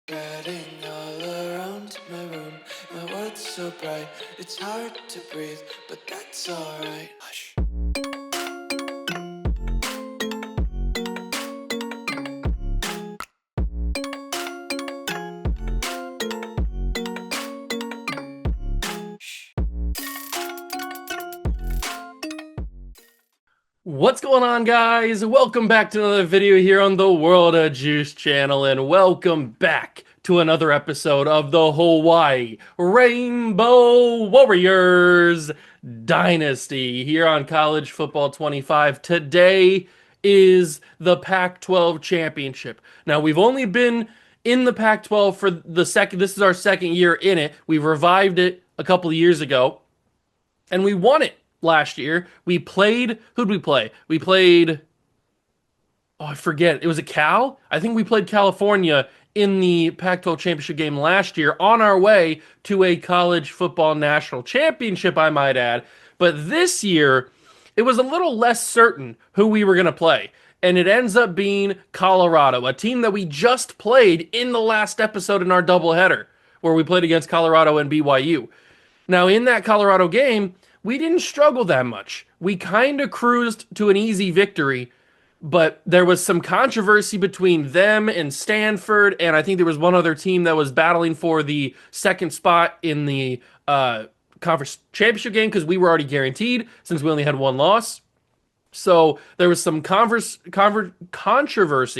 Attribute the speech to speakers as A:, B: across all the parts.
A: Spreading all around my room, my world's so bright, it's hard to breathe, but that's alright. Hush.
B: What's going on, guys? Welcome back to another video here on the World of Juice channel, and welcome back to another episode of the Hawaii Rainbow Warriors Dynasty here on College Football 25. Today is the Pac-12 championship. Now, we've only been in the Pac-12 for this is our second year in it. We revived it a couple of years ago, and we won it last year. Who'd we play? We played, I forget. It was a Cal? I think we played California in the Pac-12 championship game last year on our way to a college football national championship, I might add. But this year, it was a little less certain who we were going to play. And it ends up being Colorado, a team that we just played in the last episode in our doubleheader, where we played against Colorado and BYU. Now, in that Colorado game, we didn't struggle that much. We kind of cruised to an easy victory, but there was some controversy between them and Stanford, and I think there was one other team that was battling for the second spot in the conference championship game because we were already guaranteed since we only had one loss. So there was some controversy,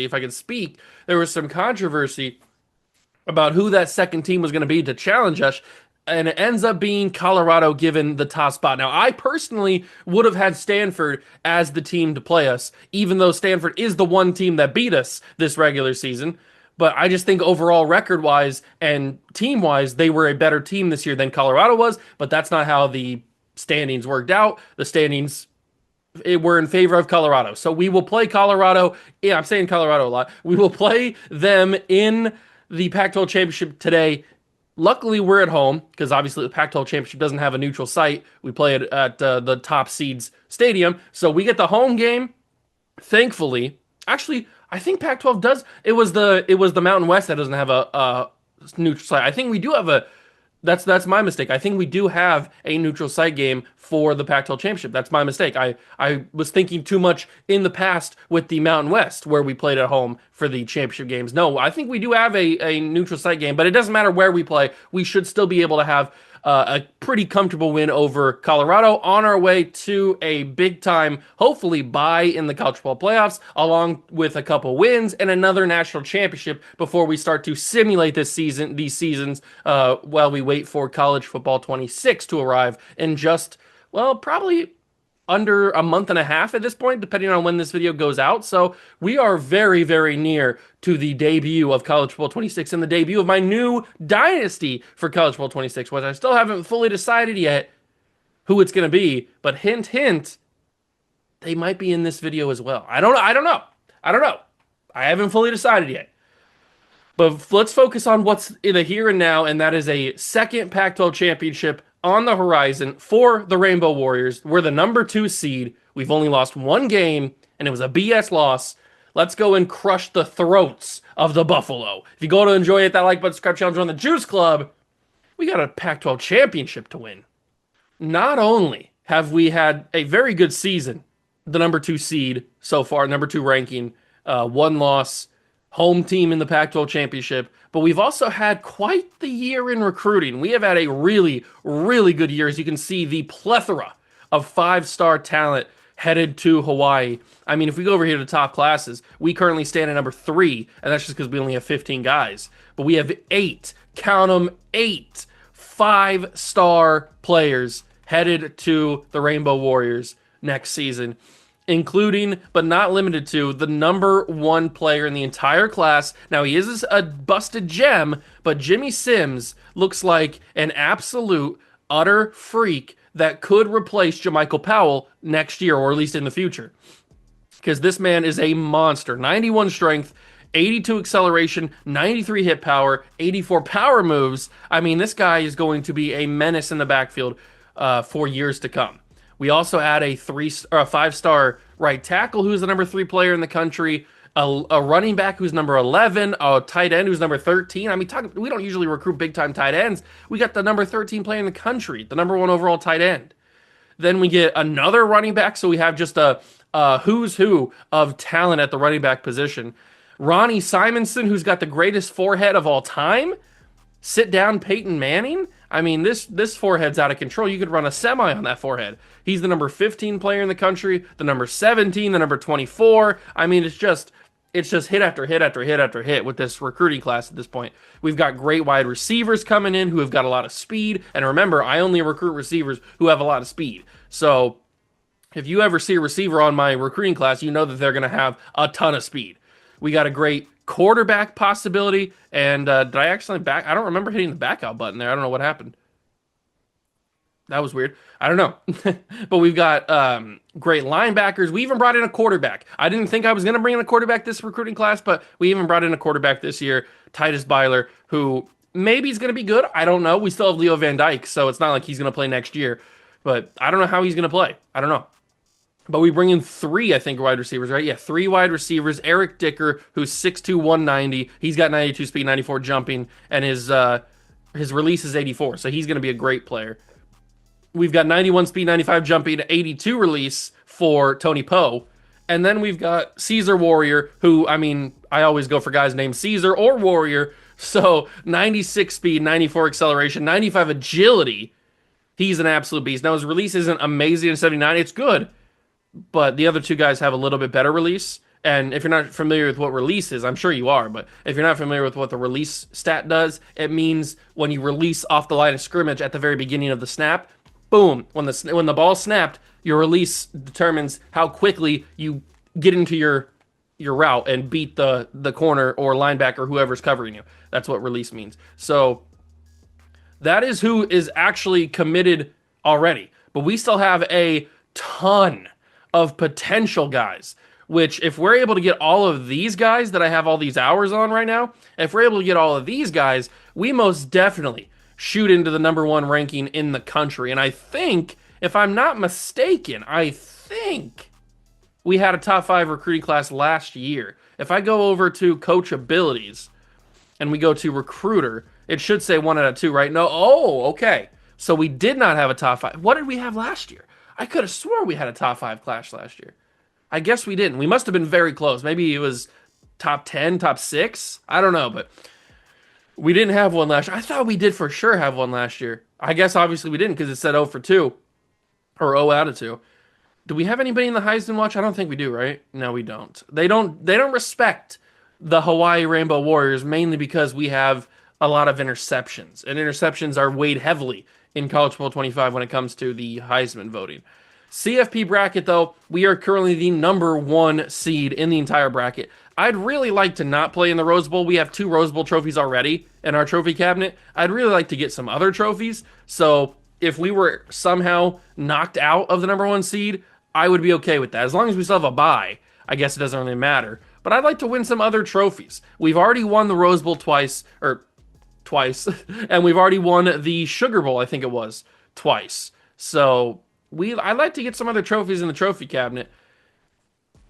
B: if I could speak. There was some controversy about who that second team was going to be to challenge us. And it ends up being Colorado given the top spot. Now, I personally would have had Stanford as the team to play us, even though Stanford is the one team that beat us this regular season. But I just think overall record-wise and team-wise, they were a better team this year than Colorado was. But that's not how the standings worked out. The standings were in favor of Colorado. So we will play Colorado. Yeah, I'm saying Colorado a lot. We will play them in the Pac-12 championship today. Luckily, we're at home because obviously the Pac-12 championship doesn't have a neutral site. We play it at the top seeds stadium, so we get the home game. Thankfully, actually, I think Pac-12 does. It was the Mountain West that doesn't have a neutral site. I think we do have a. That's my mistake. I think we do have a neutral site game for the Pac-12 championship. That's my mistake. I was thinking too much in the past with the Mountain West where we played at home for the championship games. No, I think we do have a neutral site game, but it doesn't matter where we play. We should still be able to have a pretty comfortable win over Colorado on our way to a big-time, hopefully, bye in the college football playoffs, along with a couple wins and another national championship before we start to simulate these seasons while we wait for college football 26 to arrive in just, well, probably under a month and a half at this point, depending on when this video goes out. So we are very, very near to the debut of College Football 26 and the debut of my new dynasty for College Football 26, which I still haven't fully decided yet who it's going to be. But hint, hint, they might be in this video as well. I don't know. I haven't fully decided yet. But let's focus on what's in the here and now, and that is a second Pac-12 championship on the horizon for the Rainbow Warriors. We're the number 2 seed. We've only lost one game, and it was a BS loss. Let's go and crush the throats of the Buffalo. If you go to enjoy it, that like button, subscribe channel, join the Juice Club. We got a Pac-12 championship to win. Not only have we had a very good season, the number 2 seed so far, number 2 ranking, one loss, home team in the Pac-12 championship, but we've also had quite the year in recruiting. We have had a really, really good year. As you can see, the plethora of 5-star talent headed to Hawaii. I mean, if we go over here to top classes, we currently stand at number 3, and that's just because we only have 15 guys. But we have 8, count them, 8 5-star players headed to the Rainbow Warriors next season, including, but not limited to, the number 1 player in the entire class. Now, he is a busted gem, but Jimmy Sims looks like an absolute, utter freak that could replace Jermichael Powell next year, or at least in the future. Because this man is a monster. 91 strength, 82 acceleration, 93 hit power, 84 power moves. I mean, this guy is going to be a menace in the backfield for years to come. We also add a 5-star right tackle, who's the number 3 player in the country. a running back who's number 11, a tight end who's number 13. I mean, we don't usually recruit big time tight ends. We got the number 13 player in the country, the number one overall tight end. Then we get another running back, so we have just a who's who of talent at the running back position. Ronnie Simonson, who's got the greatest forehead of all time. Sit down Peyton Manning. I mean, this forehead's out of control. You could run a semi on that forehead. He's the number 15 player in the country, the number 17, the number 24. I mean, it's just hit after hit after hit after hit with this recruiting class at this point. We've got great wide receivers coming in who have got a lot of speed. And remember, I only recruit receivers who have a lot of speed. So if you ever see a receiver on my recruiting class, you know that they're going to have a ton of speed. We got a great quarterback possibility. And did I actually back? I don't remember hitting the back out button there. I don't know what happened. That was weird. I don't know. But we've got great linebackers. We even brought in a quarterback. I didn't think I was going to bring in a quarterback this recruiting class, but we even brought in a quarterback this year, Titus Byler, who maybe he's going to be good. I don't know. We still have Leo Van Dyke, so it's not like he's going to play next year. But I don't know how he's going to play. I don't know. But we bring in three, I think, wide receivers, right? Yeah, three wide receivers. Eric Dicker, who's 6'2", 190. He's got 92 speed, 94 jumping, and his release is 84, so he's going to be a great player. We've got 91 speed, 95 jumping, 82 release for Tony Poe. And then we've got Caesar Warrior, who, I mean, I always go for guys named Caesar or Warrior. So 96 speed, 94 acceleration, 95 agility. He's an absolute beast. Now, his release isn't amazing in 79. It's good. But the other two guys have a little bit better release. And if you're not familiar with what release is, I'm sure you are, but if you're not familiar with what the release stat does, it means when you release off the line of scrimmage at the very beginning of the snap, boom, when the ball snapped, your release determines how quickly you get into your route and beat the corner or linebacker, whoever's covering you. That's what release means. So that is who is actually committed already. But we still have a ton of potential guys, which if we're able to get all of these guys that I have all these hours on right now, if we're able to get all of these guys, we most definitely shoot into the number one ranking in the country. And I think, if I'm not mistaken, I think we had a top 5 recruiting class last year. If I go over to coach abilities and we go to recruiter, it should say 1 out of 2, right? No. Oh, okay. So we did not have a top 5. What did we have last year? I could have sworn we had a top 5 class last year. I guess we didn't. We must have been very close. Maybe it was top 10, top 6. I don't know, but we didn't have one last year. I thought we did for sure have one last year. I guess obviously we didn't because it said 0 for 2 or 0 out of 2. Do we have anybody in the Heisman Watch? I don't think we do, right? No, we don't. They don't respect the Hawaii Rainbow Warriors mainly because we have a lot of interceptions. And interceptions are weighed heavily in College Football 25 when it comes to the Heisman voting. CFP bracket, though, we are currently the number 1 seed in the entire bracket. I'd really like to not play in the Rose Bowl. We have 2 Rose Bowl trophies already in our trophy cabinet. I'd really like to get some other trophies. So if we were somehow knocked out of the number 1 seed, I would be okay with that. As long as we still have a bye, I guess it doesn't really matter. But I'd like to win some other trophies. We've already won the Rose Bowl twice, and we've already won the Sugar Bowl, I think it was, twice. So I'd like to get some other trophies in the trophy cabinet.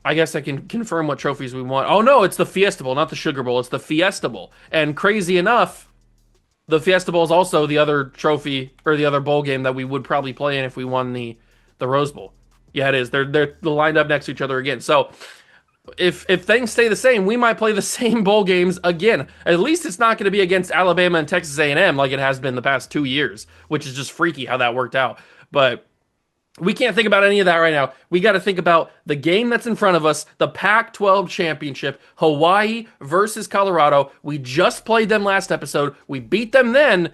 B: I guess I can confirm what trophies we want. Oh no, it's the Fiesta Bowl, not the Sugar Bowl. It's the Fiesta Bowl. And crazy enough, the Fiesta Bowl is also the other trophy or the other bowl game that we would probably play in if we won the Rose Bowl. Yeah, it is. They're lined up next to each other again. So if things stay the same, we might play the same bowl games again. At least it's not going to be against Alabama and Texas A&M like it has been the past 2 years, which is just freaky how that worked out. But we can't think about any of that right now. We got to think about the game that's in front of us, the Pac-12 championship, Hawaii versus Colorado. We just played them last episode. We beat them then.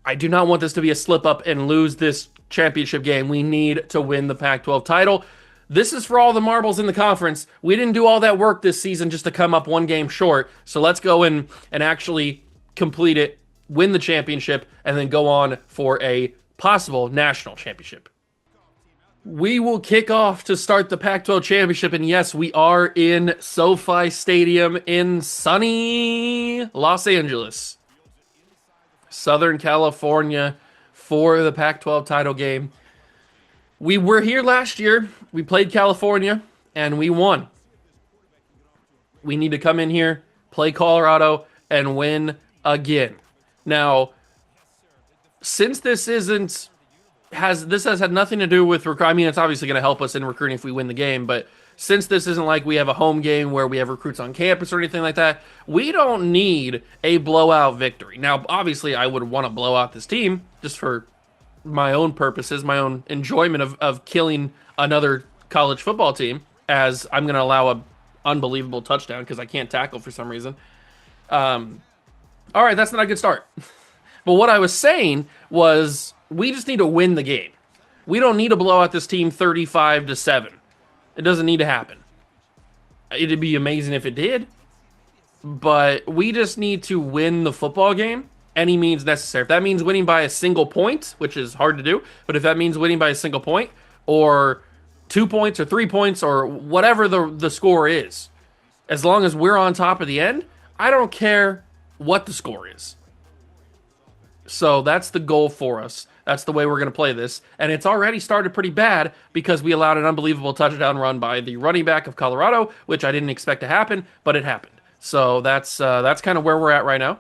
B: I do not want this to be a slip up and lose this championship game. We need to win the Pac-12 title. This is for all the marbles in the conference. We didn't do all that work this season just to come up 1 game short. So let's go in and actually complete it, win the championship, and then go on for a possible national championship. We will kick off to start the Pac-12 championship, and yes, we are in SoFi Stadium in sunny Los Angeles, Southern California, for the Pac-12 title game. We were here last year. We played California, and we won. We need to come in here, play Colorado, and win again. Now, since this has had nothing to do with recruit. I mean, it's obviously going to help us in recruiting if we win the game, but since this isn't like we have a home game where we have recruits on campus or anything like that, we don't need a blowout victory. Now, obviously, I would want to blow out this team just for my own purposes, my own enjoyment of killing another college football team, as I'm going to allow a unbelievable touchdown because I can't tackle for some reason. All right, that's not a good start. But what I was saying was we just need to win the game. We don't need to blow out this team 35-7. It doesn't need to happen. It'd be amazing if it did, but we just need to win the football game any means necessary. If that means winning by a single point, which is hard to do, but if that means winning by a single point or 2 points or 3 points or whatever the score is, as long as we're on top of the end, I don't care what the score is. So that's the goal for us. That's the way we're going to play this. And it's already started pretty bad because we allowed an unbelievable touchdown run by the running back of Colorado, which I didn't expect to happen, but it happened. So that's kind of where we're at right now.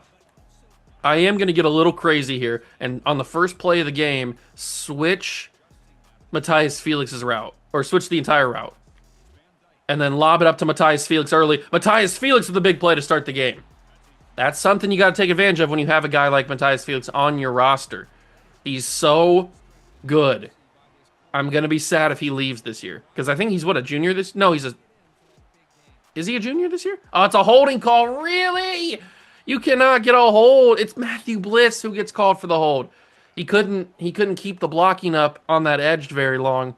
B: I am going to get a little crazy here, and on the first play of the game, switch Matthias Felix's route, or switch the entire route, and then lob it up to Matthias Felix early. Matthias Felix with the big play to start the game. That's something you got to take advantage of when you have a guy like Matthias Felix on your roster. He's so good. I'm going to be sad if he leaves this year, because I think he's, a junior this? No, is he a junior this year? Oh, it's a holding call. Really? You cannot get a hold. It's Matthew Bliss who gets called for the hold. He couldn't keep the blocking up on that edge very long.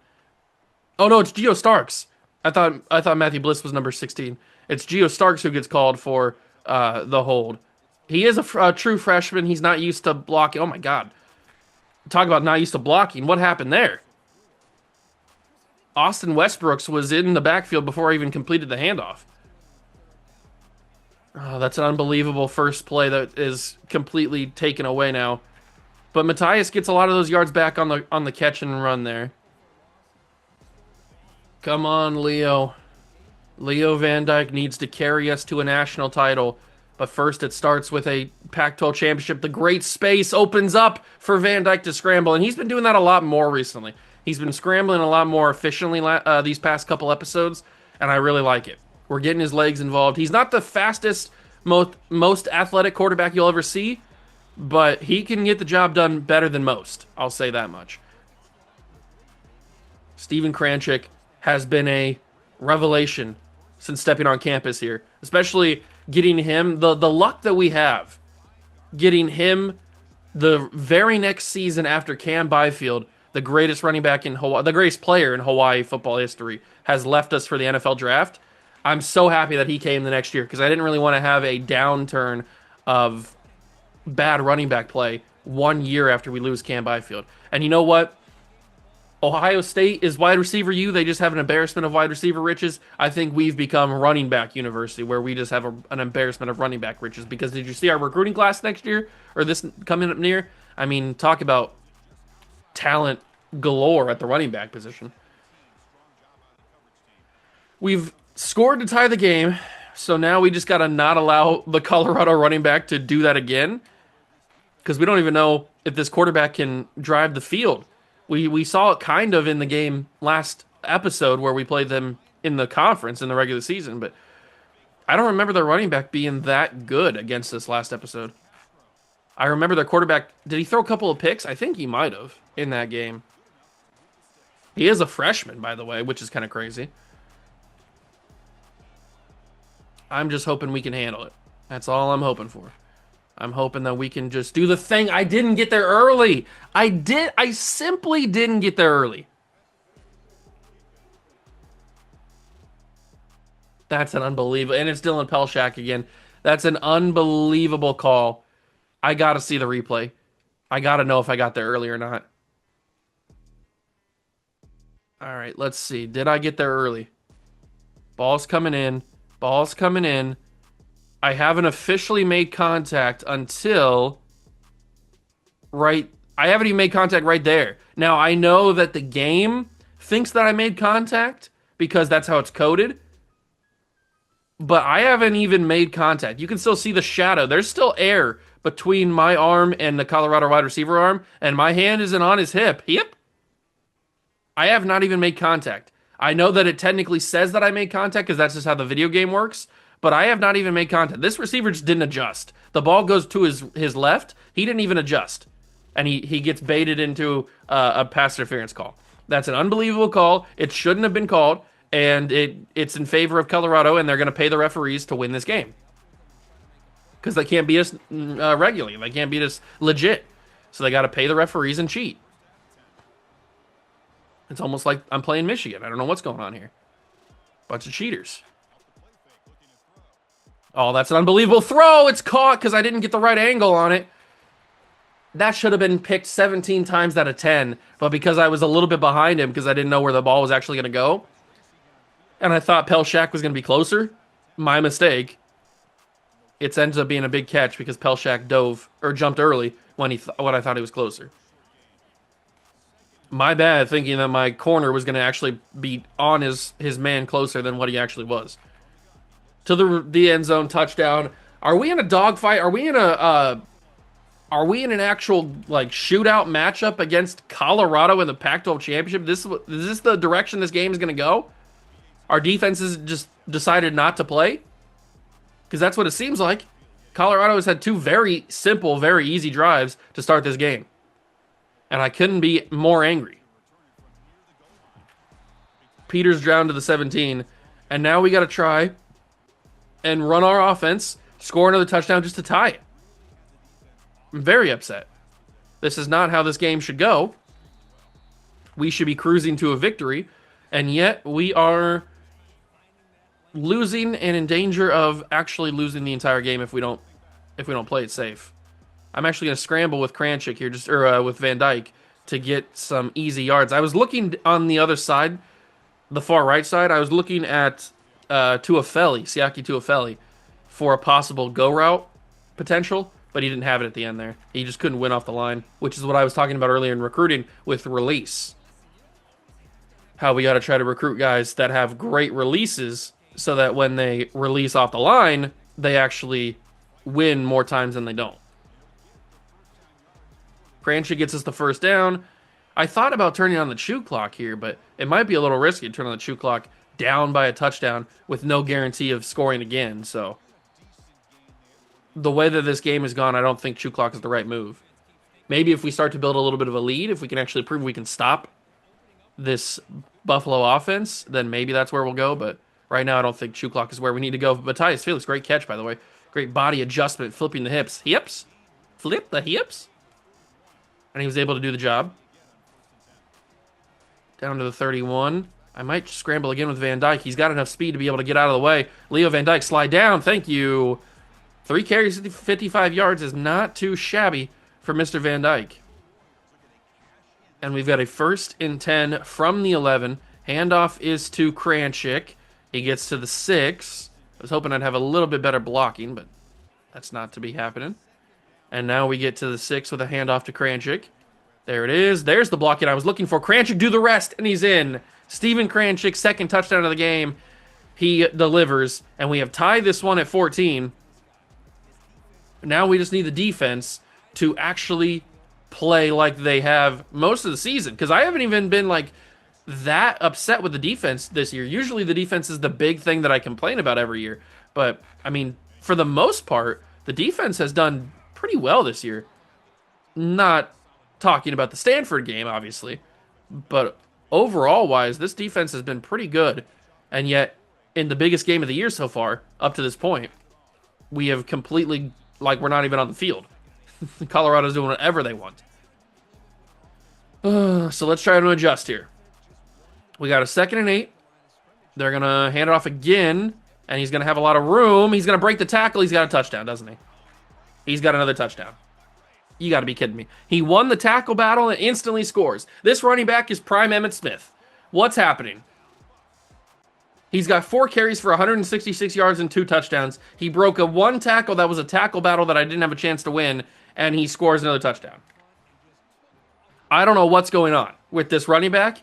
B: Oh no, it's Geo Starks. I thought Matthew Bliss was number 16. It's Geo Starks who gets called for the hold. He is a true freshman. He's not used to blocking. Oh my God. Talk about not used to blocking. What happened there? Austin Westbrooks was in the backfield before I even completed the handoff. Oh, that's an unbelievable first play that is completely taken away now. But Matthias gets a lot of those yards back on the catch and run there. Come on, Leo. Leo Van Dyke needs to carry us to a national title. But first it starts with a Pac-12 championship. The great space opens up for Van Dyke to scramble. And he's been doing that a lot more recently. He's been scrambling a lot more efficiently these past couple episodes. And I really like it. We're getting his legs involved. He's not the fastest, most athletic quarterback you'll ever see, but he can get the job done better than most. I'll say that much. Steven Kranchik has been a revelation since stepping on campus here, especially getting him the luck that we have, getting him the very next season after Cam Byfield, the greatest running back in Hawaii, the greatest player in Hawaii football history, has left us for the NFL draft. I'm so happy that he came the next year because I didn't really want to have a downturn of bad running back play 1 year after we lose Cam Byfield. And you know what? Ohio State is wide receiver U. They just have an embarrassment of wide receiver riches. I think we've become running back university where we just have an embarrassment of running back riches. Because did you see our recruiting class next year or this coming up near? I mean, talk about talent galore at the running back position. We've scored to tie the game, so now we just got to not allow the Colorado running back to do that again, because we don't even know if this quarterback can drive the field. We saw it kind of in the game last episode where we played them in the conference in the regular season, but I don't remember their running back being that good against us last episode. I remember their quarterback, did he throw a couple of picks? I think he might have in that game. He is a freshman, by the way, which is kind of crazy. I'm just hoping we can handle it. That's all I'm hoping for. I'm hoping that we can just do the thing. I didn't get there early. I simply didn't get there early. That's an unbelievable, and it's Dylan Pelshak again. That's an unbelievable call. I got to see the replay. I got to know if I got there early or not. All right, let's see. Did I get there early? Ball's coming in. Ball's coming in. I haven't officially made contact until I haven't even made contact right there. Now, I know that the game thinks that I made contact because that's how it's coded. but I haven't even made contact. You can still see the shadow. There's still air between my arm and the Colorado wide receiver arm, and my hand isn't on his hip. Yep. I have not even made contact. I know that it technically says that I made contact because that's just how the video game works, but I have not even made contact. This receiver just didn't adjust. The ball goes to his left. He didn't even adjust. And he gets baited into a pass interference call. That's an unbelievable call. It shouldn't have been called, and it's in favor of Colorado, and they're going to pay the referees to win this game. Because they can't beat us regularly. They can't beat us legit. So they got to pay the referees and cheat. It's almost like I'm playing Michigan. I don't know what's going on here. Bunch of cheaters. Oh, that's an unbelievable throw. It's caught because I didn't get the right angle on it. That should have been picked 17 times out of 10. But because I was a little bit behind him because I didn't know where the ball was actually going to go, and I thought Pelshak was going to be closer, my mistake. It ends up being a big catch because Pelshak dove or jumped early when I thought he was closer. My bad, thinking that my corner was going to actually be on his man closer than what he actually was. To the end zone, touchdown. Are we in a dogfight? Are we in an actual like shootout matchup against Colorado in the Pac-12 championship? Is this the direction this game is going to go? Our defenses just decided not to play? Because that's what it seems like. Colorado has had two very simple, very easy drives to start this game. And I couldn't be more angry. Peters drowned to the 17. And now we got to try and run our offense, score another touchdown just to tie it. I'm very upset. This is not how this game should go. We should be cruising to a victory. And yet we are losing and in danger of actually losing the entire game if we don't play it safe. I'm actually going to scramble with Kranchik here, with Van Dyke, to get some easy yards. I was looking on the other side, the far right side. I was looking at Siaki Tuafeli, for a possible go route potential, but he didn't have it at the end there. He just couldn't win off the line, which is what I was talking about earlier in recruiting with release. How we got to try to recruit guys that have great releases so that when they release off the line, they actually win more times than they don't. Cranshy gets us the first down. I thought about turning on the chew clock here, but it might be a little risky to turn on the chew clock down by a touchdown with no guarantee of scoring again. So the way that this game has gone, I don't think chew clock is the right move. Maybe if we start to build a little bit of a lead, if we can actually prove we can stop this Buffalo offense, then maybe that's where we'll go. But right now, I don't think chew clock is where we need to go. Matthias Felix, great catch, by the way. Great body adjustment, flipping the hips. Hips? Flip the hips? And he was able to do the job. Down to the 31. I might scramble again with Van Dyke. He's got enough speed to be able to get out of the way. Leo Van Dyke, slide down. Thank you. 3 carries, 55 yards is not too shabby for Mr. Van Dyke. And we've got a 1st and 10 from the 11. Handoff is to Kranchik. He gets to the 6. I was hoping I'd have a little bit better blocking, but that's not to be happening. And now we get to the 6 with a handoff to Kranchik. There it is. There's the blocking I was looking for. Kranchik do the rest, and he's in. Steven Kranchik, 2nd touchdown of the game. He delivers, and we have tied this one at 14. Now we just need the defense to actually play like they have most of the season. Because I haven't even been like that upset with the defense this year. Usually the defense is the big thing that I complain about every year. But, I mean, for the most part, the defense has done pretty well this year. Not talking about the Stanford game, obviously. But overall-wise, this defense has been pretty good. And yet, in the biggest game of the year so far, up to this point, we have completely, like, we're not even on the field. Colorado's doing whatever they want. So let's try to adjust here. We got a 2nd and 8. They're going to hand it off again, and he's going to have a lot of room. He's going to break the tackle. He's got a touchdown, doesn't he? He's got another touchdown. You got to be kidding me. He won the tackle battle and instantly scores. This running back is prime Emmitt Smith. What's happening? He's got 4 carries for 166 yards and 2 touchdowns. He broke a 1 tackle that was a tackle battle that I didn't have a chance to win, and he scores another touchdown. I don't know what's going on with this running back.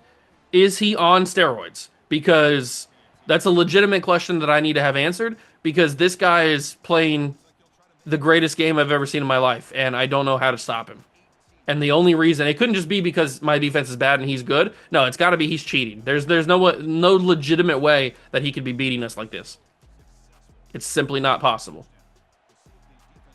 B: Is he on steroids? Because That's a legitimate question that I need to have answered because this guy is playing the greatest game I've ever seen in my life, and I don't know how to stop him. And the only reason it couldn't just be because my defense is bad and he's good. No, it's got to be he's cheating. There's no legitimate way that he could be beating us like this. It's simply not possible.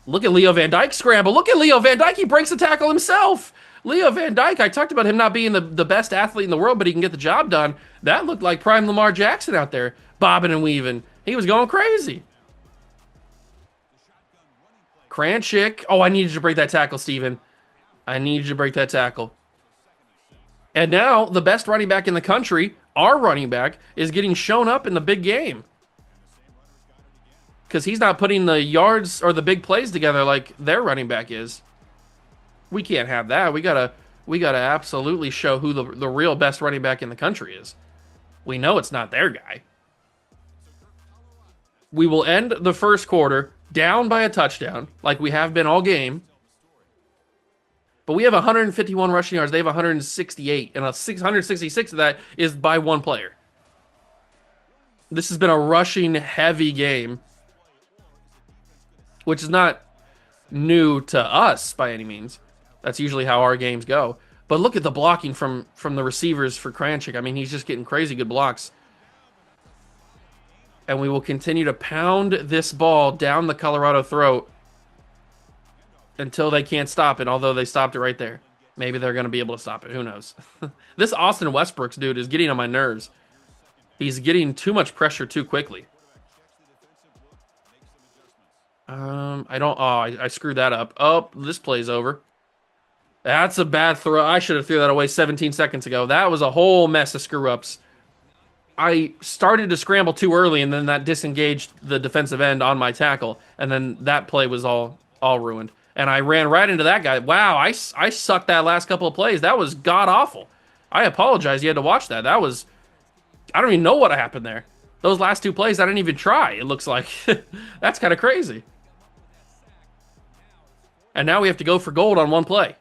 B: Look at Leo Van Dijk scramble. Look at Leo Van Dijk. He breaks the tackle himself. Leo Van Dijk, I talked about him not being the best athlete in the world, but he can get the job done. That looked like prime Lamar Jackson out there, bobbing and weaving. He was going crazy. Kranchik. Oh, I needed to break that tackle, Steven. I needed to break that tackle. And now, the best running back in the country, our running back, is getting shown up in the big game. Because he's not putting the yards or the big plays together like their running back is. We can't have that. We gotta absolutely show who the real best running back in the country is. We know it's not their guy. We will end the first quarter down by a touchdown, like we have been all game. But we have 151 rushing yards. They have 168, and 166 of that is by one player. This has been a rushing-heavy game, which is not new to us by any means. That's usually how our games go. But look at the blocking from the receivers for Kranchik. I mean, he's just getting crazy good blocks. And we will continue to pound this ball down the Colorado throat until they can't stop it, although they stopped it right there. Maybe they're going to be able to stop it. Who knows? This Austin Westbrooks dude is getting on my nerves. He's getting too much pressure too quickly. I screwed that up. Oh, this play's over. That's a bad throw. I should have threw that away 17 seconds ago. That was a whole mess of screw-ups. I started to scramble too early, and then that disengaged the defensive end on my tackle, and then that play was all ruined. And I ran right into that guy. Wow, I sucked that last couple of plays. That was god-awful. I apologize you had to watch that. That was... I don't even know what happened there. Those last two plays, I didn't even try, it looks like. That's kind of crazy. And now we have to go for gold on one play.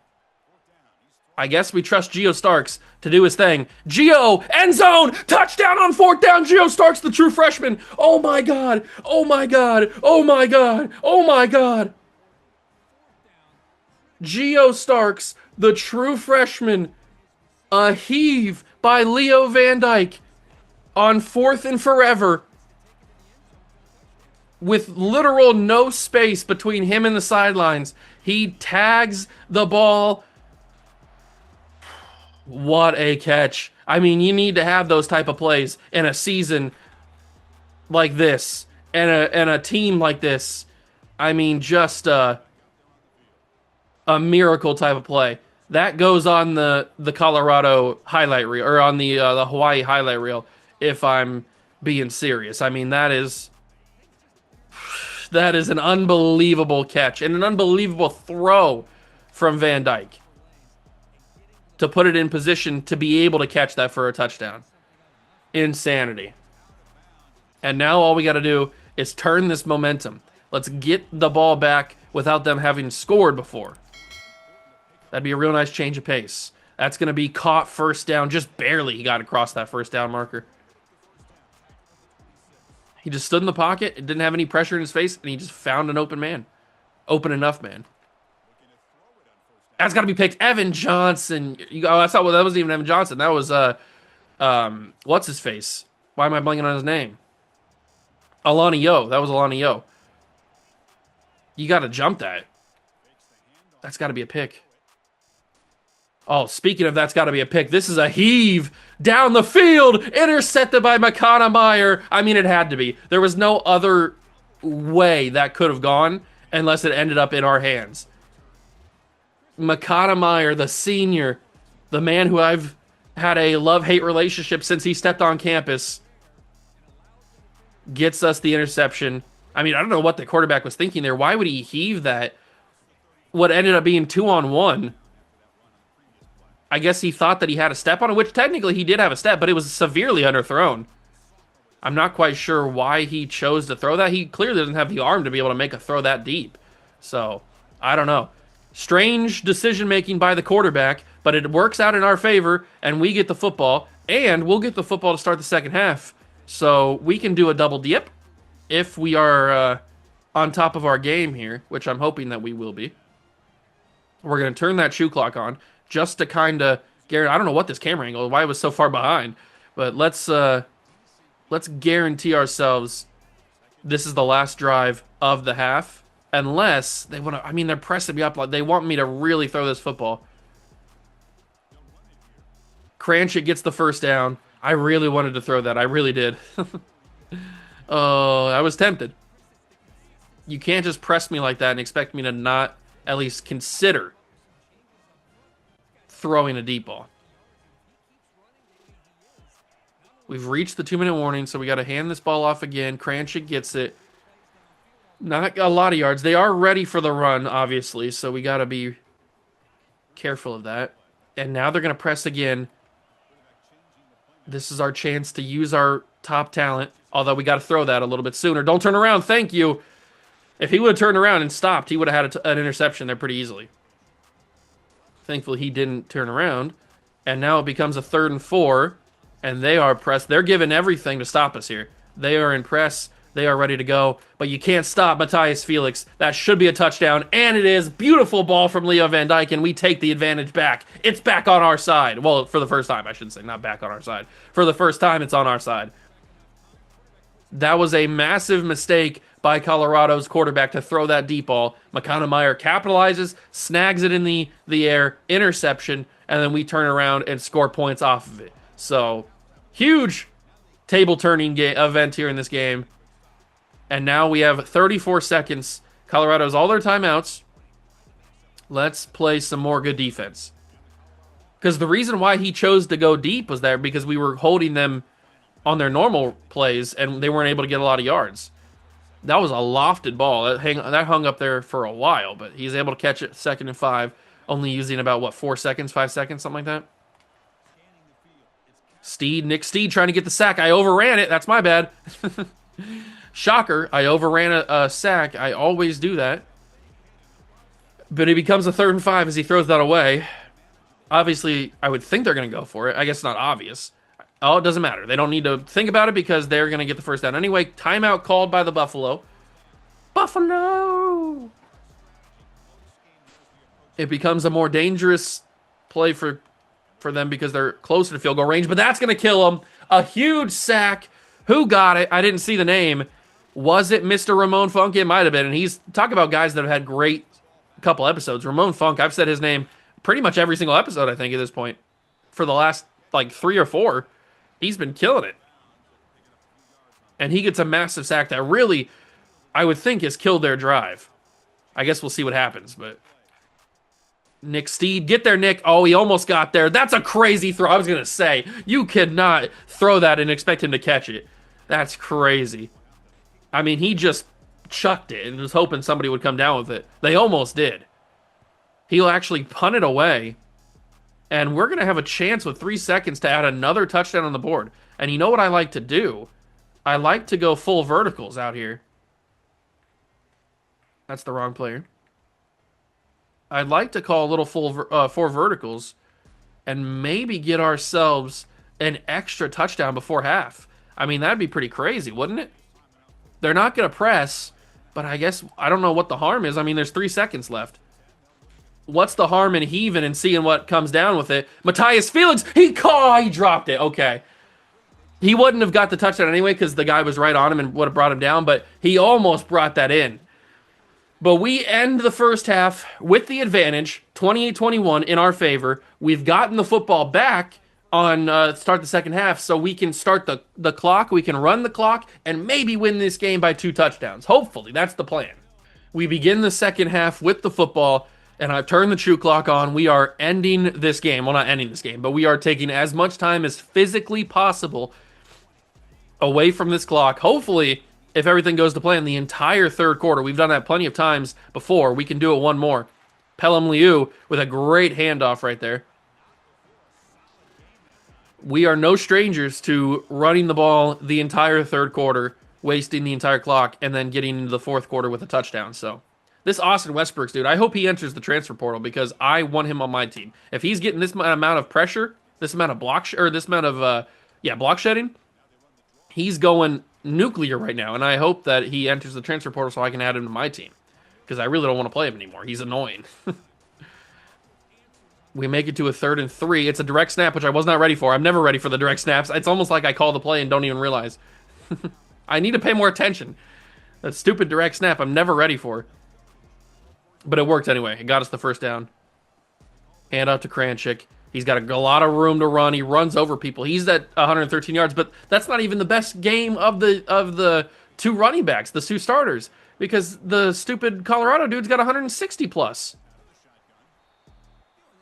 B: I guess we trust Geo Starks to do his thing. Geo, end zone, touchdown on fourth down. Geo Starks, the true freshman. Oh my God, oh my God, oh my God, oh my God. Geo Starks, the true freshman. A heave by Leo Van Dijk on fourth and forever. With literal no space between him and the sidelines. He tags the ball. What a catch. I mean, you need to have those type of plays in a season like this and a team like this. I mean, just a miracle type of play. That goes on the Colorado highlight reel, or on the Hawaii highlight reel, if I'm being serious. I mean, that is an unbelievable catch and an unbelievable throw from Van Dijk to put it in position to be able to catch that for a touchdown. Insanity. And now all we got to do is turn this momentum. Let's get the ball back without them having scored before. That'd be a real nice change of pace. That's going to be caught first down. Just barely he got across that first down marker. He just stood in the pocket. It didn't have any pressure in his face, and he just found an open man. Open enough man. That's got to be picked. Evan Johnson. That wasn't even Evan Johnson. That was, what's his face? Why am I blanking on his name? Alani Yo. That was Alani Yo. You got to jump that. That's got to be a pick. Oh, speaking of that's got to be a pick, this is a heave down the field, intercepted by McConaughey. I mean, it had to be. There was no other way that could have gone unless it ended up in our hands. McConaughey, the senior, the man who I've had a love-hate relationship since he stepped on campus, gets us the interception. I mean, I don't know what the quarterback was thinking there. Why would he heave that? What ended up being 2-on-1. I guess he thought that he had a step on it, which technically he did have a step, but it was severely underthrown. I'm not quite sure why he chose to throw that. He clearly doesn't have the arm to be able to make a throw that deep. So, I don't know. Strange decision-making by the quarterback, but it works out in our favor, and we get the football, and we'll get the football to start the second half. So we can do a double dip if we are on top of our game here, which I'm hoping that we will be. We're going to turn that shoe clock on just to kind of guarantee. I don't know what this camera angle, why it was so far behind, but let's guarantee ourselves this is the last drive of the half. Unless they want to, I mean, they're pressing me up. Like they want me to really throw this football. Cranchit gets the first down. I really wanted to throw that. I really did. Oh, I was tempted. You can't just press me like that and expect me to not at least consider throwing a deep ball. We've reached the 2-minute warning, so we got to hand this ball off again. Cranchit gets it. Not a lot of yards. They are ready for the run, obviously, so we got to be careful of that. And now they're going to press again. This is our chance to use our top talent, although we got to throw that a little bit sooner. Don't turn around. Thank you. If he would have turned around and stopped, he would have had an interception there pretty easily. Thankfully, he didn't turn around. And now it becomes a 3rd and 4, and they are pressed. They're giving everything to stop us here. They are in press. They are ready to go, but you can't stop Matthias Felix. That should be a touchdown, and it is. Beautiful ball from Leo Van Dyke, and we take the advantage back. It's back on our side. Well, for the first time, I should say, not back on our side. For the first time, it's on our side. That was a massive mistake by Colorado's quarterback to throw that deep ball. McConaughey capitalizes, snags it in the air, interception, and then we turn around and score points off of it. So, huge table-turning event here in this game. And now we have 34 seconds. Colorado's all their timeouts. Let's play some more good defense. Because the reason why he chose to go deep was there because we were holding them on their normal plays and they weren't able to get a lot of yards. That was a lofted ball. That hung up there for a while, but he's able to catch it 2nd and 5, only using about, 4 seconds, 5 seconds, something like that. Nick Steed trying to get the sack. I overran it. That's my bad. Shocker, I overran a sack. I always do that. But it becomes a 3rd and 5 as he throws that away. Obviously, I would think they're going to go for it. I guess it's not obvious. Oh, it doesn't matter. They don't need to think about it because they're going to get the first down. Anyway, timeout called by the Buffalo. Buffalo! It becomes a more dangerous play for them because they're closer to field goal range, but that's going to kill them. A huge sack. Who got it? I didn't see the name. Was it Mr. Ramon Funk? It might have been. And he's talk about guys that have had great couple episodes. Ramon Funk, I've said his name pretty much every single episode, I think, at this point. For the last, 3 or 4, he's been killing it. And he gets a massive sack that really, I would think, has killed their drive. I guess we'll see what happens, but Nick Steed, get there, Nick. Oh, he almost got there. That's a crazy throw. I was going to say, you could not throw that and expect him to catch it. That's crazy. I mean, he just chucked it and was hoping somebody would come down with it. They almost did. He'll actually punt it away. And we're going to have a chance with 3 seconds to add another touchdown on the board. And you know what I like to do? I like to go full verticals out here. That's the wrong player. I'd like to call a little four verticals and maybe get ourselves an extra touchdown before half. I mean, that'd be pretty crazy, wouldn't it? They're not going to press, but I guess I don't know what the harm is. I mean, there's 3 seconds left. What's the harm in heaving and seeing what comes down with it? Matthias Felix, he dropped it. Okay. He wouldn't have got the touchdown anyway because the guy was right on him and would have brought him down, but he almost brought that in. But we end the first half with the advantage, 28-21 in our favor. We've gotten the football back on start the second half, so we can start the clock, we can run the clock, and maybe win this game by 2 touchdowns. Hopefully, that's the plan. We begin the second half with the football, and I've turned the true clock on. We are ending this game. Well, not ending this game, but we are taking as much time as physically possible away from this clock. Hopefully, if everything goes to plan, the entire third quarter. We've done that plenty of times before. We can do it one more. Pelham Liu with a great handoff right there. We are no strangers to running the ball the entire third quarter, wasting the entire clock, and then getting into the fourth quarter with a touchdown. So this Austin Westbrook's dude, I hope he enters the transfer portal because I want him on my team. If he's getting this amount of pressure, this amount of block shedding, He's going nuclear right now, and I hope that he enters the transfer portal so I can add him to my team because I really don't want to play him anymore. He's annoying. We make it to a 3rd and 3. It's a direct snap, which I was not ready for. I'm never ready for the direct snaps. It's almost like I call the play and don't even realize. I need to pay more attention. That stupid direct snap I'm never ready for. But it worked anyway. It got us the first down. Hand out to Kranchik. He's got a lot of room to run. He runs over people. He's at 113 yards, but that's not even the best game of the two running backs, the two starters, because the stupid Colorado dude's got 160 plus.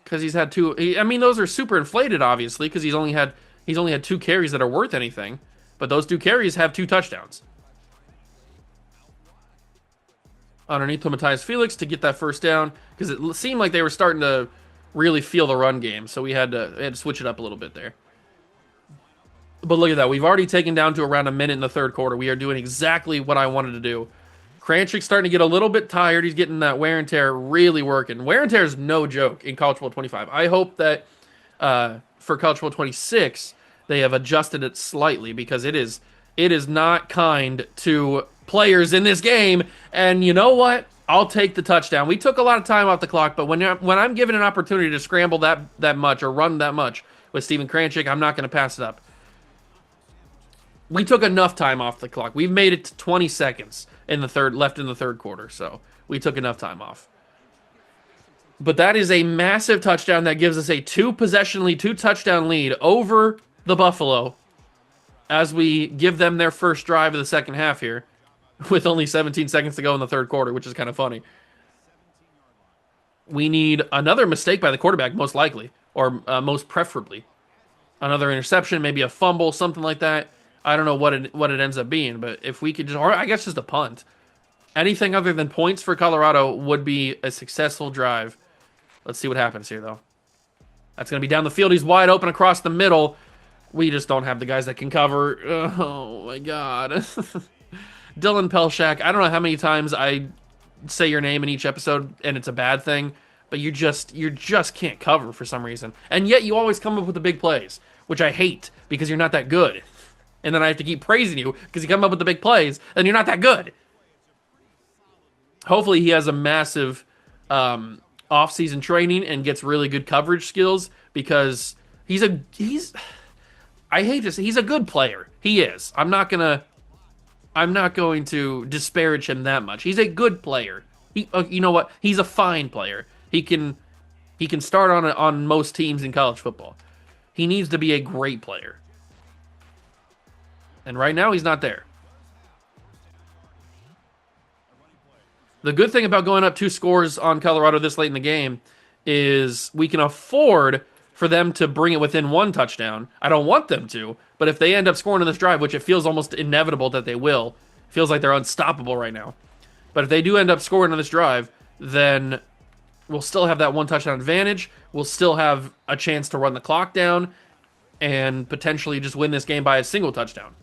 B: Because he's had two. I mean, those are super inflated, obviously, because he's only had 2 carries that are worth anything. But those 2 carries have 2 touchdowns. Underneath to Matthias Felix to get that first down, because it seemed like they were starting to really feel the run game, so we had to switch it up a little bit there. But look at that. We've already taken down to around a minute in the 3rd quarter. We are doing exactly what I wanted to do. Kranchik's starting to get a little bit tired. He's getting that wear and tear really working. Wear and tear is no joke in College Football 25. I hope that for College Football 26, they have adjusted it slightly because it is not kind to players in this game. And you know what? I'll take the touchdown. We took a lot of time off the clock, but when I'm given an opportunity to scramble that much or run that much with Steven Kranchik, I'm not going to pass it up. We took enough time off the clock. We've made it to 20 seconds left in the 3rd quarter, so we took enough time off. But that is a massive touchdown that gives us a 2-touchdown lead over the Buffalo as we give them their first drive of the second half here with only 17 seconds to go in the 3rd quarter, which is kind of funny. We need another mistake by the quarterback, most likely, or most preferably. Another interception, maybe a fumble, something like that. I don't know what it ends up being, but if we could or I guess just a punt. Anything other than points for Colorado would be a successful drive. Let's see what happens here, though. That's going to be down the field. He's wide open across the middle. We just don't have the guys that can cover. Oh, my God. Dylan Pelshak, I don't know how many times I say your name in each episode, and it's a bad thing, but you just can't cover for some reason. And yet you always come up with the big plays, which I hate because you're not that good. And then I have to keep praising you because you come up with the big plays, and you're not that good. Hopefully he has a massive off-season training and gets really good coverage skills because he's I hate to say he's a good player. He is. I'm not going to disparage him that much. He's a good player. You know what? He's a fine player. He can start on most teams in college football. He needs to be a great player. And right now, he's not there. The good thing about going up 2 scores on Colorado this late in the game is we can afford for them to bring it within 1 touchdown. I don't want them to, but if they end up scoring in this drive, which it feels almost inevitable that they will, it feels like they're unstoppable right now. But if they do end up scoring on this drive, then we'll still have that 1 touchdown advantage. We'll still have a chance to run the clock down and potentially just win this game by a single touchdown.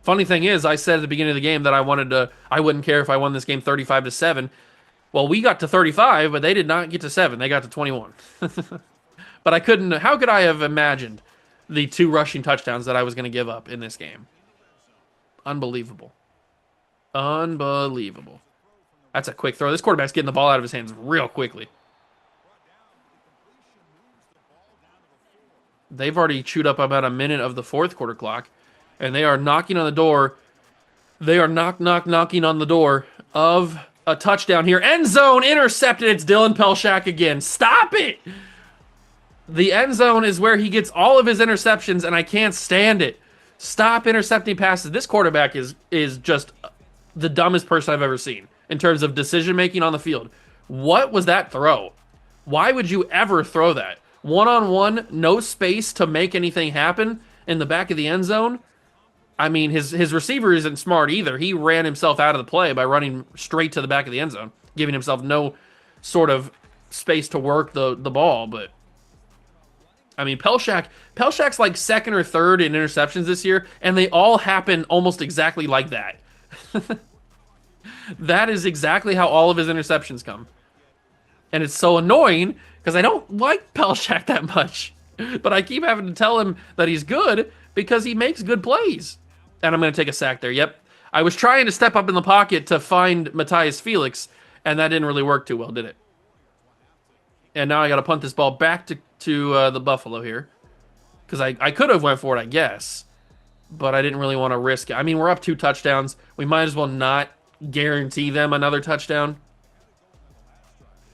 B: Funny thing is, I said at the beginning of the game that I wouldn't care if I won this game 35-7. Well, we got to 35, but they did not get to 7. They got to 21. But how could I have imagined the 2 rushing touchdowns that I was going to give up in this game? Unbelievable. Unbelievable. That's a quick throw. This quarterback's getting the ball out of his hands real quickly. They've already chewed up about a minute of the 4th quarter clock. And they are knocking on the door. They are knocking on the door of a touchdown here. End zone intercepted. It's Dylan Pelshak again. Stop it! The end zone is where he gets all of his interceptions, and I can't stand it. Stop intercepting passes. This quarterback is just the dumbest person I've ever seen in terms of decision-making on the field. What was that throw? Why would you ever throw that? One-on-one, no space to make anything happen in the back of the end zone? I mean, his receiver isn't smart either. He ran himself out of the play by running straight to the back of the end zone, giving himself no sort of space to work the ball. But, I mean, Pelshak's like 2nd or 3rd in interceptions this year, and they all happen almost exactly like that. That is exactly how all of his interceptions come. And it's so annoying because I don't like Pelshak that much. But I keep having to tell him that he's good because he makes good plays. And I'm going to take a sack there. Yep. I was trying to step up in the pocket to find Matthias Felix, and that didn't really work too well, did it? And now I got to punt this ball back to the Buffalo here. Because I could have went for it, I guess. But I didn't really want to risk it. I mean, we're up 2 touchdowns. We might as well not guarantee them another touchdown.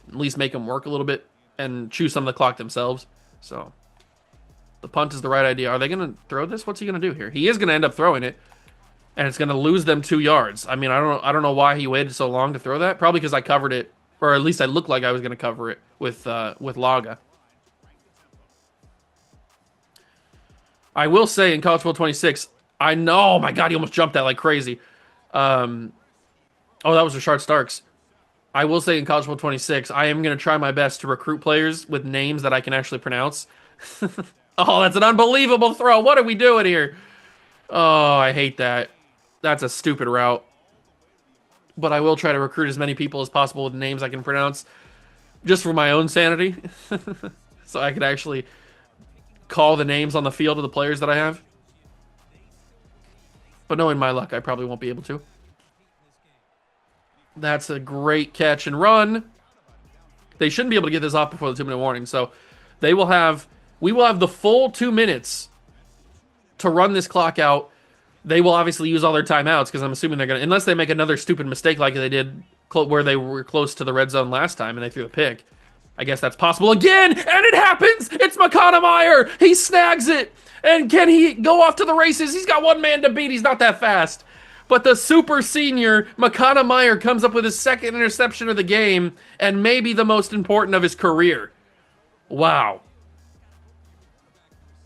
B: At least make them work a little bit and chew some of the clock themselves. So the punt is the right idea. Are they going to throw this? What's he going to do here? He is going to end up throwing it. And it's going to lose them 2 yards. I mean, I don't know why he waited so long to throw that. Probably because I covered it. Or at least I looked like I was going to cover it with Laga. I will say in College Football 26, I know, oh my God, he almost jumped that like crazy. Oh, that was Rashard Starks. I will say in College Football 26, I am going to try my best to recruit players with names that I can actually pronounce. Oh, that's an unbelievable throw. What are we doing here? Oh, I hate that. That's a stupid route. But I will try to recruit as many people as possible with names I can pronounce just for my own sanity. So I could actually call the names on the field of the players that I have. But knowing my luck, I probably won't be able to. That's a great catch and run. They shouldn't be able to get this off before the 2-minute warning. So we will have the full 2 minutes to run this clock out. They will obviously use all their timeouts because I'm assuming they're going to, unless they make another stupid mistake like they did where they were close to the red zone last time and they threw a pick. I guess that's possible again, and it happens! It's McConameyer! He snags it! And can he go off to the races? He's got one man to beat. He's not that fast. But the super senior, McConameyer, comes up with his second interception of the game and maybe the most important of his career. Wow.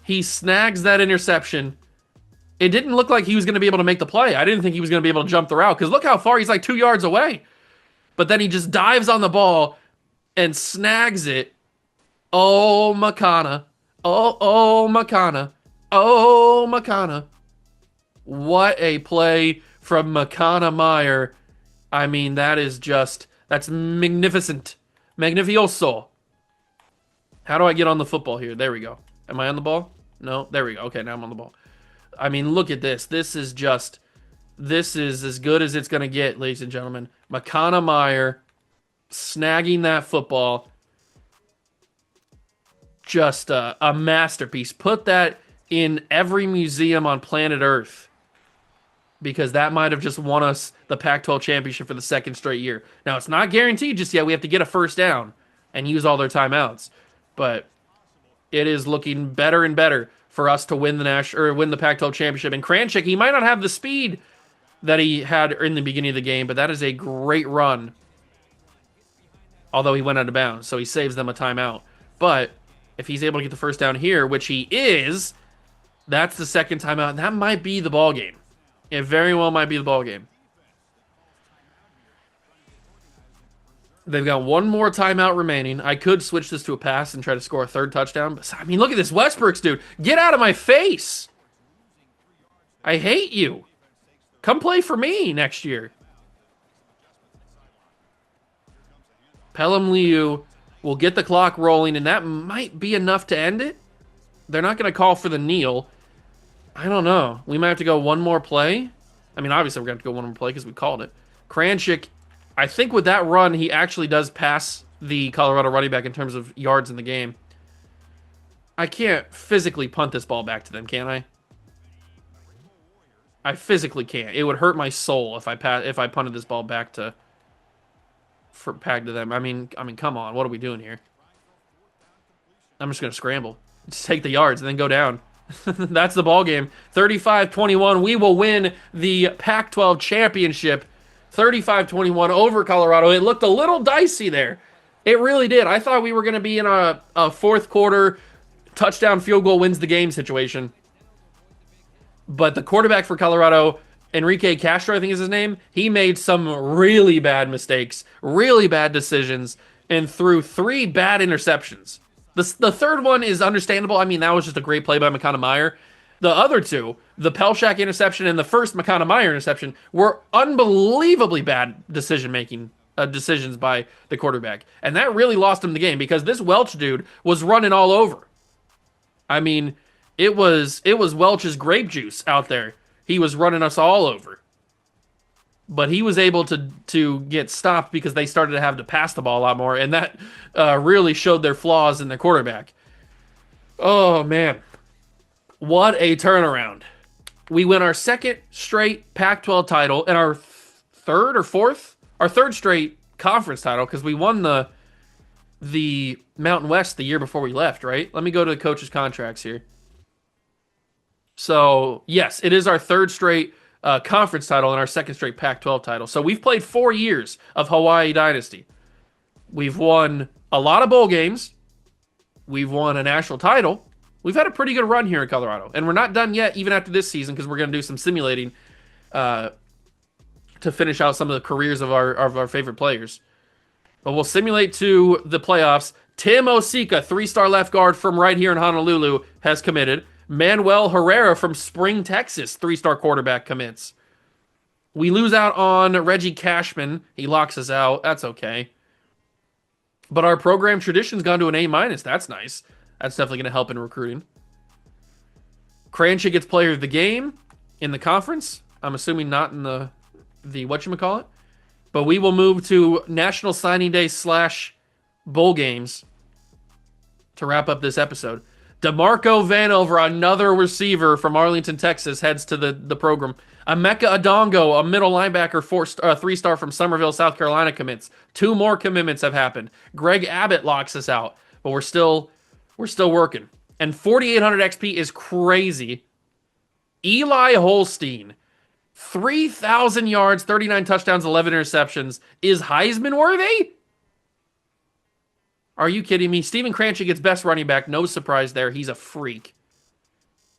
B: He snags that interception. It didn't look like he was going to be able to make the play. I didn't think he was going to be able to jump the route because look how far he's like 2 yards away. But then he just dives on the ball and snags it. Oh, Makana. Oh, Makana. Oh, Makana. What a play from McConameyer. I mean, that's magnificent. Magnificioso. How do I get on the football here? There we go. Am I on the ball? No, there we go. Okay, now I'm on the ball. I mean, look at this. This is as good as it's going to get, ladies and gentlemen. McConameyer snagging that football. Just a masterpiece. Put that in every museum on planet Earth. Because that might have just won us the Pac-12 championship for the second straight year. Now, it's not guaranteed just yet. We have to get a first down and use all their timeouts. But it is looking better and better for us to win the Pac-12 championship. And Kranchik, he might not have the speed that he had in the beginning of the game, but that is a great run. Although he went out of bounds, so he saves them a timeout. But if he's able to get the first down here, which he is, that's the second timeout, and that might be the ball game. It very well might be the ball game. They've got one more timeout remaining. I could switch this to a pass and try to score a third touchdown. But, I mean, look at this Westbrooks, dude. Get out of my face. I hate you. Come play for me next year. Pelham Liu will get the clock rolling, and that might be enough to end it. They're not going to call for the kneel. I don't know. We might have to go one more play. I mean, obviously, we're going to have to go one more play because we called it. Kranchik, I think with that run, he actually does pass the Colorado running back in terms of yards in the game. I can't physically punt this ball back to them, can I? I physically can't. It would hurt my soul if I punted this ball back to them. I mean, come on. What are we doing here? I'm just going to scramble. Just take the yards and then go down. That's the ball game. 35-21. We will win the Pac-12 championship. 35-21 over Colorado. It looked a little dicey there. It really did. I thought we were going to be in a fourth quarter touchdown field goal wins the game situation. But the quarterback for Colorado, Enrique Castro, I think is his name, he made some really bad mistakes, really bad decisions, and threw 3 bad interceptions. The third one is understandable. I mean, that was just a great play by McConameyer. The other 2, the Pelchak interception and the first McConameyer interception, were unbelievably bad decisions by the quarterback. And that really lost him the game because this Welch dude was running all over. I mean, It was Welch's grape juice out there. He was running us all over. But he was able to get stopped because they started to have to pass the ball a lot more, and that really showed their flaws in their quarterback. Oh man, what a turnaround! We win our second straight Pac-12 title and our third straight conference title because we won the Mountain West the year before we left. Right? Let me go to the coaches' contracts here. So yes, it is our third straight conference title and our second straight Pac-12 title. So we've played 4 years of Hawai'i Dynasty. We've won a lot of bowl games. We've won a national title. We've had a pretty good run here in Colorado. And we're not done yet, even after this season, because we're going to do some simulating to finish out some of the careers of our favorite players. But we'll simulate to the playoffs. Tim Osika, 3-star left guard from right here in Honolulu, has committed. Manuel Herrera from Spring, Texas, 3-star quarterback commits. We lose out on Reggie Cashman. He locks us out. That's okay. But our program tradition's gone to an A-. That's nice. That's definitely going to help in recruiting. Cranchit gets player of the game in the conference. I'm assuming not in the whatchamacallit. But we will move to National Signing Day / bowl games to wrap up this episode. DeMarco Vanover, another receiver from Arlington, Texas, heads to the program. Emeka Adongo, a middle linebacker, 3-star from Summerville, South Carolina, commits. 2 more commitments have happened. Greg Abbott locks us out, but we're still working. And 4,800 XP is crazy. Eli Holstein, 3,000 yards, 39 touchdowns, 11 interceptions. Is Heisman worthy? Are you kidding me? Steven Cranchit gets best running back. No surprise there. He's a freak.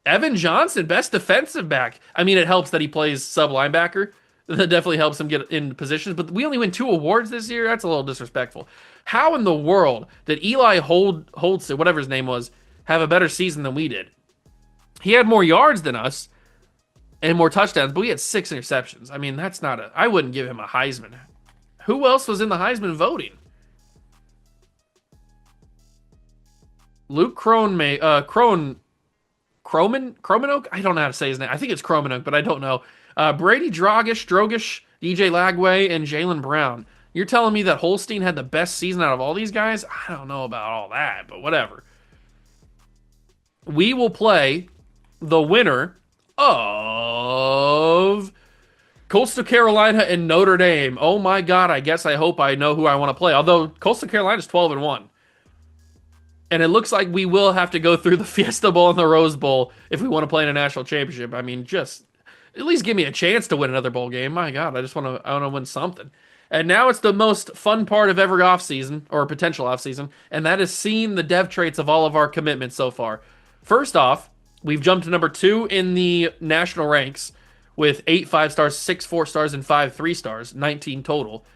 B: Evan Johnson, best defensive back. I mean, it helps that he plays sub-linebacker. That definitely helps him get in positions. But we only win 2 awards this year? That's a little disrespectful. How in the world did Eli Holstein, whatever his name was, have a better season than we did? He had more yards than us and more touchdowns, but we had 6 interceptions. I mean, that's not I wouldn't give him a Heisman. Who else was in the Heisman voting? Luke Cromanoke? I don't know how to say his name. I think it's Cromanoke, but I don't know. Brady Drogish, DJ Lagway, and Jalen Brown. You're telling me that Holstein had the best season out of all these guys? I don't know about all that, but whatever. We will play the winner of Coastal Carolina and Notre Dame. Oh my God, I hope I know who I want to play. Although Coastal Carolina is 12-1. And it looks like we will have to go through the Fiesta Bowl and the Rose Bowl if we want to play in a national championship. I mean, just at least give me a chance to win another bowl game. My God, I want to win something. And now it's the most fun part of every offseason, or potential offseason, and that is seeing the dev traits of all of our commitments so far. First off, we've jumped to number 2 in the national ranks with 8 5-stars, 6 4-stars, and 5 3-stars, 19 total.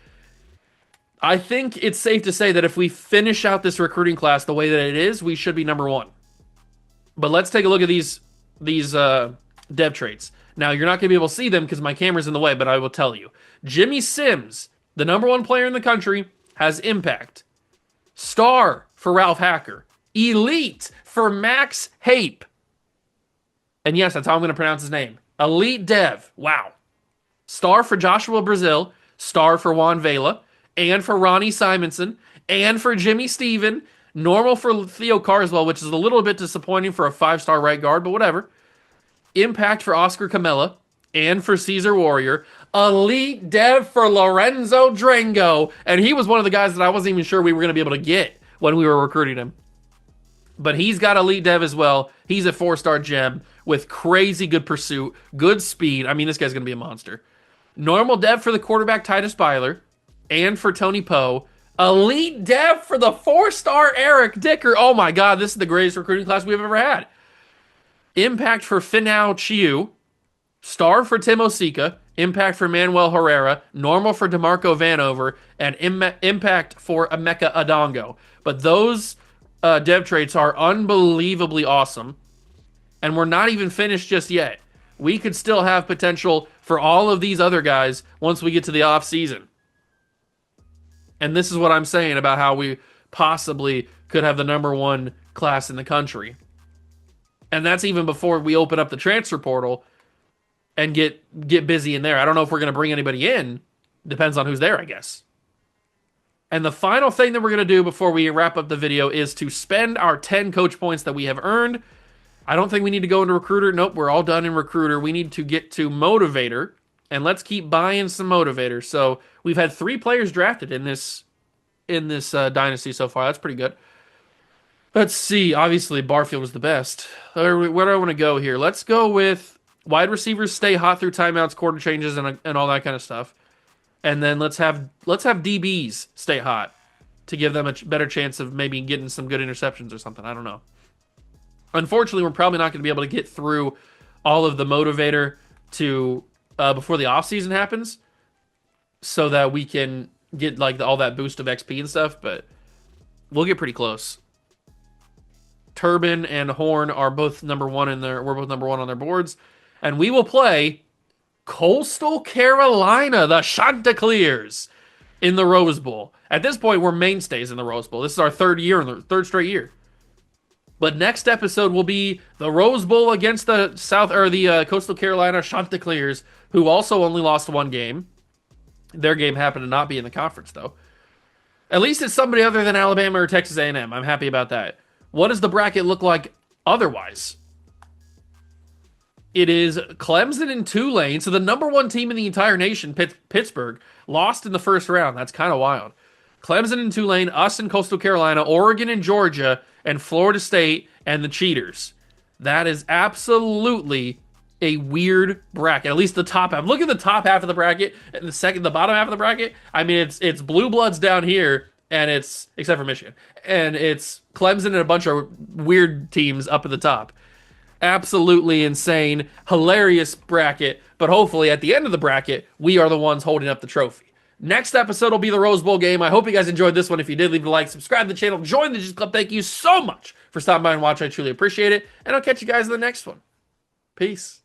B: I think it's safe to say that if we finish out this recruiting class the way that it is, we should be number 1. But let's take a look at these dev traits. Now, you're not going to be able to see them because my camera's in the way, but I will tell you. Jimmy Sims, the number 1 player in the country, has impact. Star for Ralph Hacker. Elite for Max Hape. And yes, that's how I'm going to pronounce his name. Elite Dev. Wow. Star for Joshua Brazil. Star for Juan Vela. And for Ronnie Simonson. And for Jimmy Steven. Normal for Theo Carswell, which is a little bit disappointing for a 5-star right guard, but whatever. Impact for Oscar Camella. And for Caesar Warrior. Elite Dev for Lorenzo Drango. And he was one of the guys that I wasn't even sure we were going to be able to get when we were recruiting him. But he's got Elite Dev as well. He's a 4-star gem with crazy good pursuit, good speed. I mean, this guy's going to be a monster. Normal Dev for the quarterback, Titus Byler, and for Tony Poe. Elite Dev for the 4-star Eric Dicker. Oh my God, this is the greatest recruiting class we've ever had. Impact for Finau Chiu. Star for Tim Osika. Impact for Manuel Herrera. Normal for DeMarco Vanover. And impact for Emeka Adongo. But those dev traits are unbelievably awesome. And we're not even finished just yet. We could still have potential for all of these other guys once we get to the off season. And this is what I'm saying about how we possibly could have the number 1 class in the country. And that's even before we open up the transfer portal and get busy in there. I don't know if we're going to bring anybody in. Depends on who's there, I guess. And the final thing that we're going to do before we wrap up the video is to spend our 10 coach points that we have earned. I don't think we need to go into recruiter. Nope, we're all done in recruiter. We need to get to motivator, and let's keep buying some motivators. So we've had 3 players drafted in this dynasty so far. That's pretty good. Let's see. Obviously, Barfield was the best. Where do I want to go here? Let's go with wide receivers stay hot through timeouts, quarter changes, and all that kind of stuff. And then let's have DBs stay hot to give them a better chance of maybe getting some good interceptions or something. I don't know. Unfortunately, we're probably not going to be able to get through all of the motivator to before the offseason happens, so that we can get like all that boost of XP and stuff. But we'll get pretty close. Turbin and Horn are both number 1 in their. We're both number 1 on their boards, and we will play Coastal Carolina, the Chanticleers, in the Rose Bowl. At this point, we're mainstays in the Rose Bowl. This is our third straight year. But next episode will be the Rose Bowl against the Coastal Carolina Chanticleers, who also only lost 1 game. Their game happened to not be in the conference, though. At least it's somebody other than Alabama or Texas A&M. I'm happy about that. What does the bracket look like otherwise? It is Clemson and Tulane. So the number 1 team in the entire nation, Pittsburgh, lost in the first round. That's kind of wild. Clemson and Tulane, us and Coastal Carolina, Oregon and Georgia, and Florida State and the Cheaters. That is absolutely a weird bracket. At least the top half. Look at the top half of the bracket and the bottom half of the bracket. I mean, it's blue bloods down here, and it's except for Michigan, and it's Clemson and a bunch of weird teams up at the top. Absolutely insane, hilarious bracket. But hopefully, at the end of the bracket, we are the ones holding up the trophy. Next episode will be the Rose Bowl game. I hope you guys enjoyed this one. If you did, leave a like, subscribe to the channel, join the Juice Club. Thank you so much for stopping by and watching. I truly appreciate it. And I'll catch you guys in the next one. Peace.